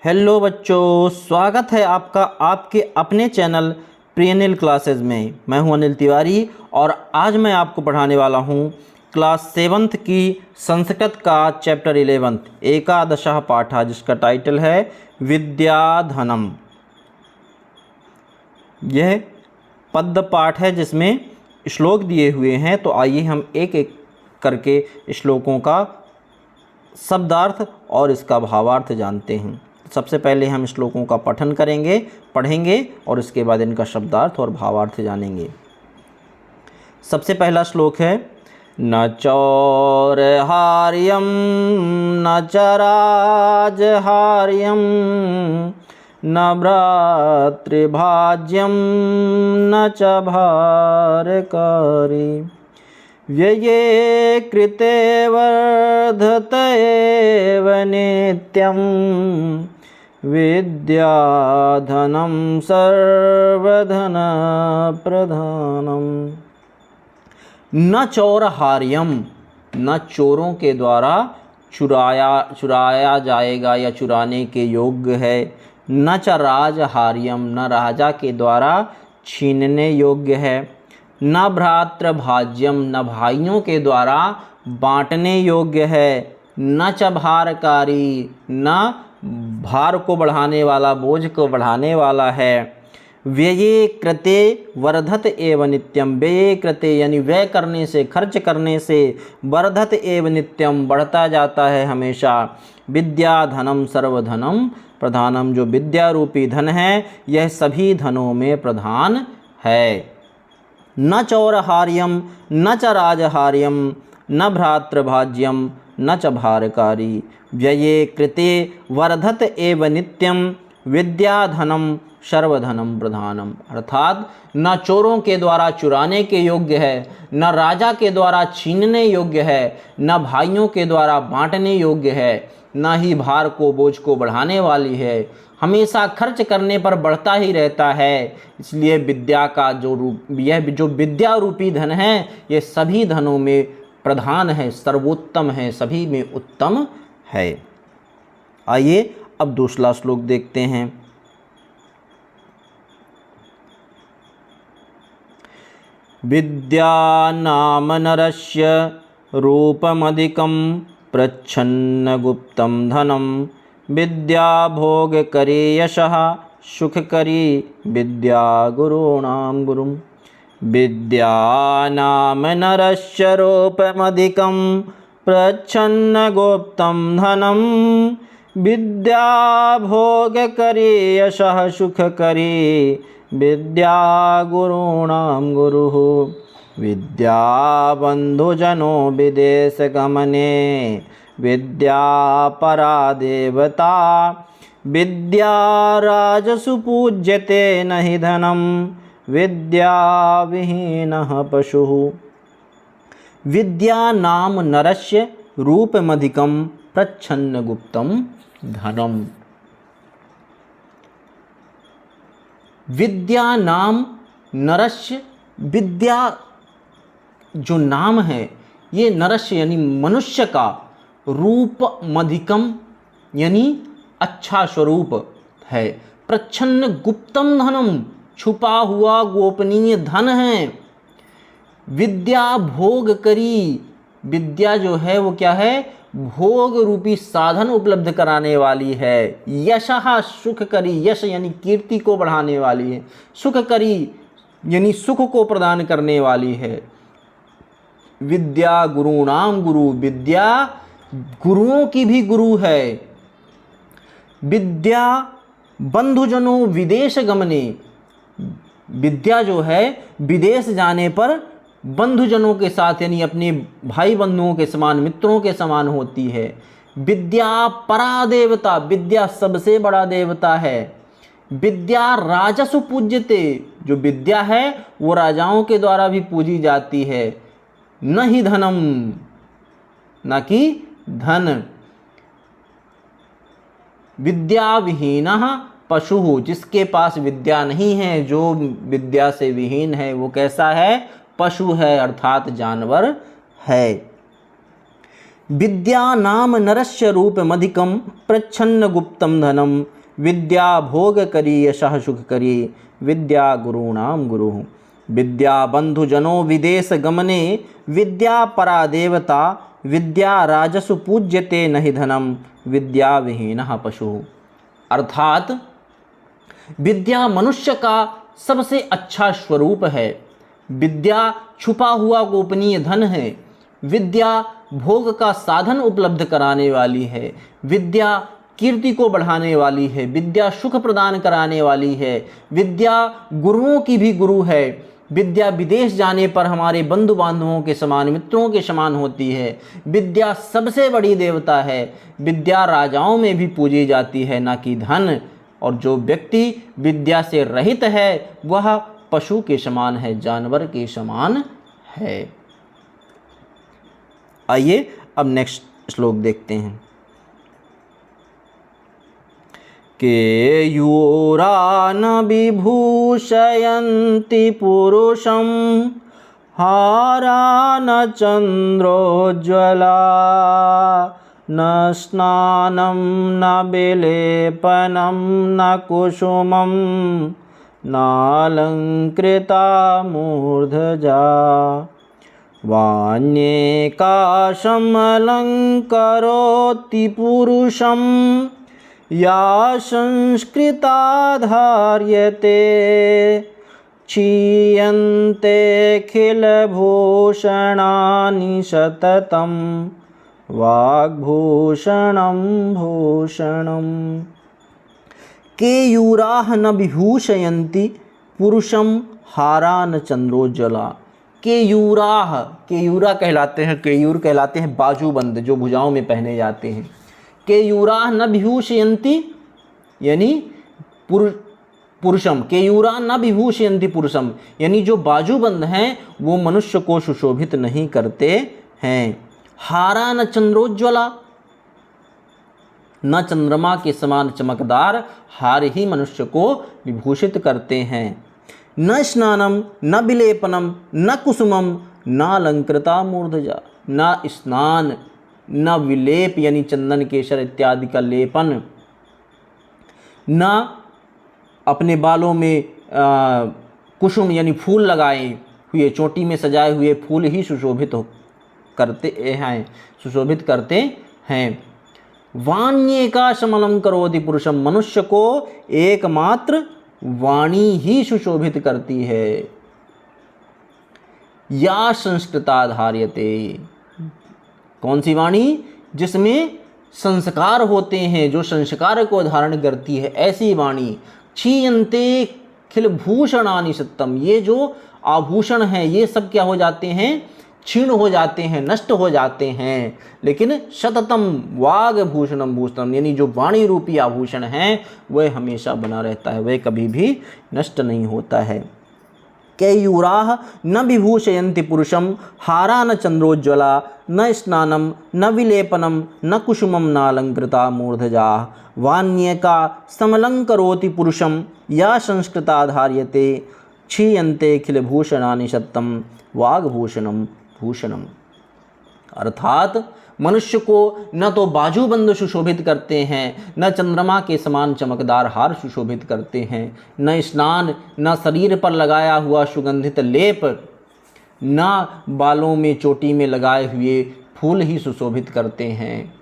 Hello बच्चों, स्वागत है आपका आपके अपने चैनल प्रियनिल क्लासेस में। मैं हूं अनिल तिवारी और आज मैं आपको पढ़ाने वाला हूं क्लास 7th की संस्कृत का चैप्टर 11 एकादशः पाठः, जिसका टाइटल है विद्याधनम। यह पद्य पाठ है जिसमें श्लोक दिए हुए हैं। तो आइए हम एक एक करके श्लोकों का शब्दार्थ और इसका भावार्थ जानते हैं। सबसे पहले हम श्लोकों का पठन पढ़ेंगे और इसके बाद इनका शब्दार्थ और भावार्थ जानेंगे। सबसे पहला श्लोक है, न चौरहार्यम न च राजहार्यम न भ्रातृभाज्यम न च भारकारी व्यये कृते वर्धत एव नित्यं विद्याधनं सर्वधन प्रधानम। न चौरहार्यम, न चोरों के द्वारा चुराया जाएगा या चुराने के योग्य है। न च राजहार्यम, न राजा के द्वारा छीनने योग्य है। न भ्रातृभाज्यम, न भाइयों के द्वारा बांटने योग्य है। न च भारकारी, न भार को बढ़ाने वाला, बोझ को बढ़ाने वाला है। व्यये कृते वर्धत एव नित्यम, व्यये कृते यानी व्यय करने से, खर्च करने से, वर्धत एव नित्यम बढ़ता जाता है हमेशा। विद्याधनम सर्वधनम प्रधानम, जो विद्या रूपी धन है यह सभी धनों में प्रधान है। न चौरहार्यम न च राजहार्यम न भ्रातृभाज्यम न च भारकारी व्यये कृते वर्धत एव नित्यम विद्याधनम सर्वधनम प्रधानम। अर्थात न चोरों के द्वारा चुराने के योग्य है, न राजा के द्वारा छीनने योग्य है, न भाइयों के द्वारा बांटने योग्य है, न ही भार को, बोझ को बढ़ाने वाली है। हमेशा खर्च करने पर बढ़ता ही रहता है। इसलिए विद्या का जो रूप, यह जो विद्या रूपी धन है ये सभी धनों में प्रधान है, सर्वोत्तम है, सभी में उत्तम है। आइए अब दूसरा श्लोक देखते हैं। विद्या नाम नरस्य रूपमधिकं प्रच्छन्न गुप्तं धनं विद्या भोगकरी यशः सुखकरी विद्या गुरूणां गुरुम्। विद्या नाम नरस्य रूपमधिकं प्रच्छन्न गुप्तं धनं विद्या भोगकरी यशः सुखकरी विद्या गुरूणां गुरुः। विद्या बन्धुजनो विदेशगमने विद्या परा देवता विद्या राजसु पूज्यते न हि धनं विद्या विहीनः पशुः। विद्या नाम नरस्य रूपमधिकं प्रच्छन्न गुप्तं धनम्। विद्या नाम नरस्य, विद्या जो नाम है ये नरस्य यानी मनुष्य का, रूपमधिकम यानी अच्छा स्वरूप है, प्रच्छन्न गुप्तम धनम छुपा हुआ गोपनीय धन है। विद्या भोग करी, विद्या जो है वो क्या है, भोग रूपी साधन उपलब्ध कराने वाली है। यशः सुख करी, यश यानी कीर्ति को बढ़ाने वाली है। सुख करी यानी सुख को प्रदान करने वाली है। विद्या गुरूणाम गुरु, विद्या गुरुओं की भी गुरु है। विद्या बंधुजनों विदेश गमने, विद्या जो है विदेश जाने पर बंधुजनों के साथ यानी अपने भाई बंधुओं के समान, मित्रों के समान होती है। विद्या परा देवता, विद्या सबसे बड़ा देवता है। विद्या राजसु पूज्यते, जो विद्या है वो राजाओं के द्वारा भी पूजी जाती है। न ही धनम, न कि धन। विद्या विहीनः पशुः, जिसके पास विद्या नहीं है, जो विद्या से विहीन है वो कैसा है, पशु है, अर्थात जानवर है। विद्या नाम नरस्य रूपमधिकं प्रच्छन्न गुप्तं धनं विद्या भोग करी यशः सुख करी विद्या गुरूणां गुरुः। विद्या बंधुजनों विदेश गमने विद्या परा देवता विद्या राजसु पूज्यते नहि धनम विद्या विहीनः पशु। अर्थात विद्या मनुष्य का सबसे अच्छा स्वरूप है। विद्या छुपा हुआ गोपनीय धन है। विद्या भोग का साधन उपलब्ध कराने वाली है। विद्या कीर्ति को बढ़ाने वाली है। विद्या सुख प्रदान कराने वाली है। विद्या गुरुओं की भी गुरु है। विद्या विदेश जाने पर हमारे बंधु बांधवों के समान, मित्रों के समान होती है। विद्या सबसे बड़ी देवता है। विद्या राजाओं में भी पूजी जाती है, ना कि धन। और जो व्यक्ति विद्या से रहित है वह पशु के समान है, जानवर के समान है। आइए अब नेक्स्ट श्लोक देखते हैं। केयूरा न विभूषयन्ति पुरुषं हारा न चंद्रोज्ज्वला न स्नानं न विलेपनं न कुसुमं नालंकृता मूर्धजा वाण्येकाशमलंकरोति पुरुषं या संस्कृता धार्यते क्षीयन्तेऽखिलभूषणानि सततं वाग्भूषणं भूषणम्। केयूराः न विभूषयन्ति पुरुषं हारा न चंद्रोज्ज्वला। केयूराः, केयूरा कहलाते हैं, केयूर कहलाते हैं बाजूबंद जो भुजाओं में पहने जाते हैं। केयूराः न विभूषयन्ति यानी पुरुषम, केयूरा न विभूषयन्ति पुरुषम यानी जो बाजूबंद हैं वो मनुष्य को सुशोभित नहीं करते हैं। हारा न चंद्रोज्ज्वला, न चंद्रमा के समान चमकदार हार ही मनुष्य को विभूषित करते हैं। न स्नानम न विलेपनम न कुसुमम न अलंकृता मूर्धजा। न स्नान न विलेप यानी चंदन केसर इत्यादि का लेपन, न अपने बालों में कुसुम यानी फूल लगाए हुए, चोटी में सजाए हुए फूल ही सुशोभित करते हैं। वाण्येकाशमलंकरोति पुरुषम, मनुष्य को एकमात्र वाणी ही सुशोभित करती है। या संस्कृता धार्यते, कौन सी वाणी? जिसमें संस्कार होते हैं, जो संस्कार को धारण करती है, ऐसी वाणी। क्षीयन्ते खिलभूषणानि सत्तम, ये जो आभूषण हैं ये सब क्या हो जाते हैं? क्षीण हो जाते हैं, नष्ट हो जाते हैं। लेकिन सततम वागभूषणम भूषणम यानी जो वाणी रूपी आभूषण है वह हमेशा बना रहता है, वह कभी भी नष्ट नहीं होता है। केयूराः न विभूषयन्ति पुरुषं हारा न चंद्रोज्ज्वला न स्नानं न विलेपनं न कुसुमं नालंकृता मूर्धजा वाण्येका समलंकरोति पुरुषं या संस्कृता धार्यते क्षीयन्ते खिलभूषणानि सत्तम वाग्भूषणम भूषणम। अर्थात मनुष्य को न तो बाजूबंद सुशोभित करते हैं, न चंद्रमा के समान चमकदार हार सुशोभित करते हैं, न स्नान, न शरीर पर लगाया हुआ सुगंधित लेप, न बालों में चोटी में लगाए हुए फूल ही सुशोभित करते हैं।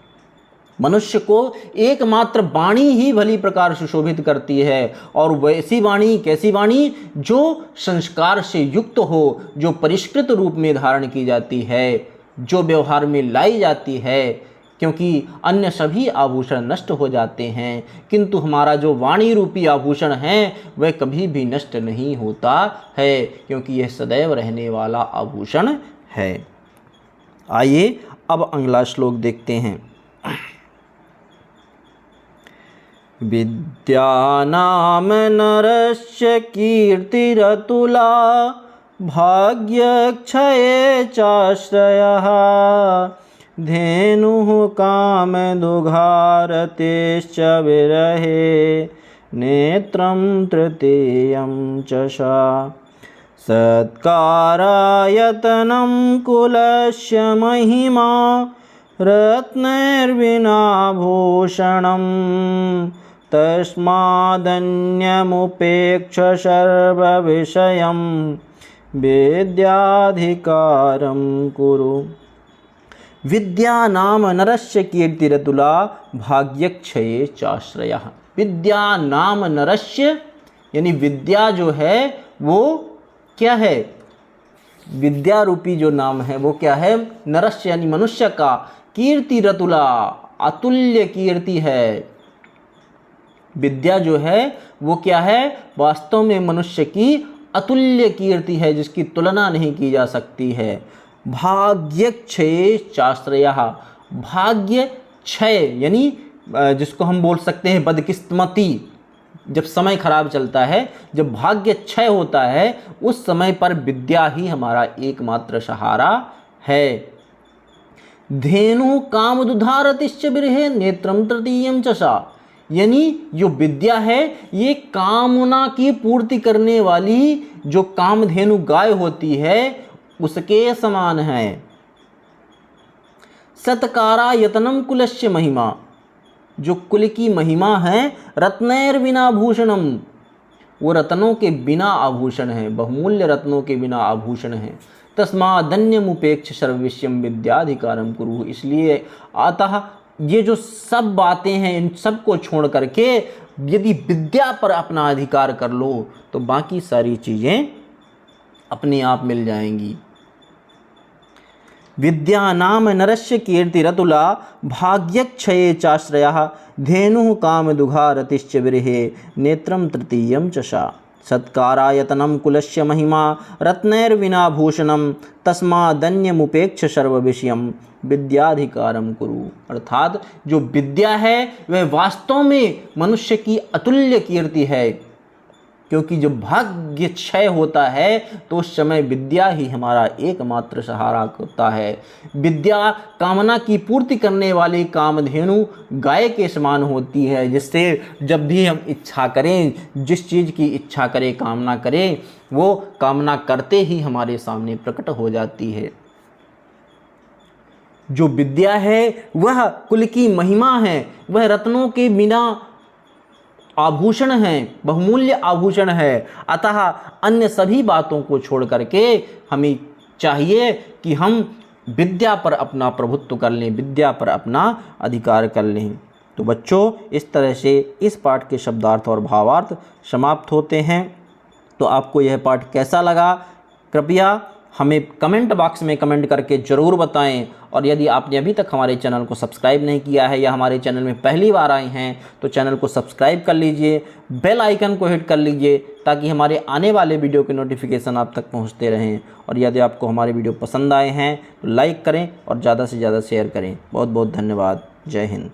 मनुष्य को एकमात्र वाणी ही भली प्रकार सुशोभित करती है। और वैसी वाणी, कैसी वाणी? जो संस्कार से युक्त हो, जो परिष्कृत रूप में धारण की जाती है, जो व्यवहार में लाई जाती है। क्योंकि अन्य सभी आभूषण नष्ट हो जाते हैं, किंतु हमारा जो वाणी रूपी आभूषण है वह कभी भी नष्ट नहीं होता है, क्योंकि यह सदैव रहने वाला आभूषण है। आइए अब अगला श्लोक देखते हैं। विद्यानाम नरस्य कीर्तिरतुला भाग्यक्षये चाश्रयः धेनुः कामदुघारतेश्च विरहे नेत्रं तृतीयं च सा सत्कारायतनं कुलस्य महिमा रत्नैर्विनाभूषणं तस्मादन्यमुपेक्ष्य सर्वविषयं विद्याधिकारं कुरु। विद्या नाम नरस्य कीर्तिरतुला भाग्यक्षये चाश्रयः। विद्या नाम नरस्य यानी विद्या जो है वो क्या है, विद्या रूपी जो नाम है वो क्या है, नरस्य यानी मनुष्य का, कीर्ति रतुला अतुल्य कीर्ति है। विद्या जो है वो क्या है, वास्तव में मनुष्य की अतुल्य कीर्ति है जिसकी तुलना नहीं की जा सकती है। भाग्यक्षये चाश्रयः, भाग्य क्षय यानी जिसको हम बोल सकते हैं बदकिस्मती, जब समय खराब चलता है, जब भाग्य क्षय होता है, उस समय पर विद्या ही हमारा एकमात्र सहारा है। धेनु कामदुधारतिश्च बिरहे नेत्रम तृतीयम चषा, यानी जो विद्या है ये कामना की पूर्ति करने वाली जो कामधेनु गाय होती है उसके समान है। सत्कारा यतनम कुलस्य महिमा, जो कुल की महिमा है, रत्नैर विना भूषणम, वो रत्नों के बिना आभूषण है, बहुमूल्य रत्नों के बिना आभूषण है। तस्मादन्यमुपेक्ष्य सर्वविषयं विद्याधिकारं कुरु, इसलिए अतः ये जो सब बातें हैं इन सब को छोड़ करके यदि विद्या पर अपना अधिकार कर लो तो बाकी सारी चीज़ें अपने आप मिल जाएंगी। विद्या नाम नरस्य कीर्तिरतुला भाग्यक्षये चाश्रयः धेनुः कामदुघारतिश्च विरहे नेत्रं तृतीयं चषा। सत्कारायतनं कुलस्य महिमा रत्नैर्विनाभूषणं तस्मादन्यमुपेक्ष्य सर्वविषयं विद्याधिकारं कुरु। अर्थात जो विद्या है वह वास्तव में मनुष्य की अतुल्य कीर्ति है, क्योंकि जब भाग्य क्षय होता है तो उस समय विद्या ही हमारा एकमात्र सहारा होता है। विद्या कामना की पूर्ति करने वाली कामधेनु गाय के समान होती है, जिससे जब भी हम इच्छा करें, जिस चीज़ की इच्छा करें, कामना करें, वो कामना करते ही हमारे सामने प्रकट हो जाती है। जो विद्या है वह कुल की महिमा है, वह रत्नों के बिना आभूषण हैं, बहुमूल्य आभूषण है। अतः अन्य सभी बातों को छोड़ करके हमें चाहिए कि हम विद्या पर अपना प्रभुत्व कर लें, विद्या पर अपना अधिकार कर लें। तो बच्चों, इस तरह से इस पाठ के शब्दार्थ और भावार्थ समाप्त होते हैं। तो आपको यह पाठ कैसा लगा, कृपया हमें कमेंट बॉक्स में कमेंट करके ज़रूर बताएं। और यदि आपने अभी तक हमारे चैनल को सब्सक्राइब नहीं किया है या हमारे चैनल में पहली बार आए हैं तो चैनल को सब्सक्राइब कर लीजिए, बेल आइकन को हिट कर लीजिए ताकि हमारे आने वाले वीडियो के नोटिफिकेशन आप तक पहुंचते रहें। और यदि आपको हमारे वीडियो पसंद आए हैं तो लाइक करें और ज़्यादा से ज़्यादा शेयर करें। बहुत बहुत धन्यवाद। जय हिंद।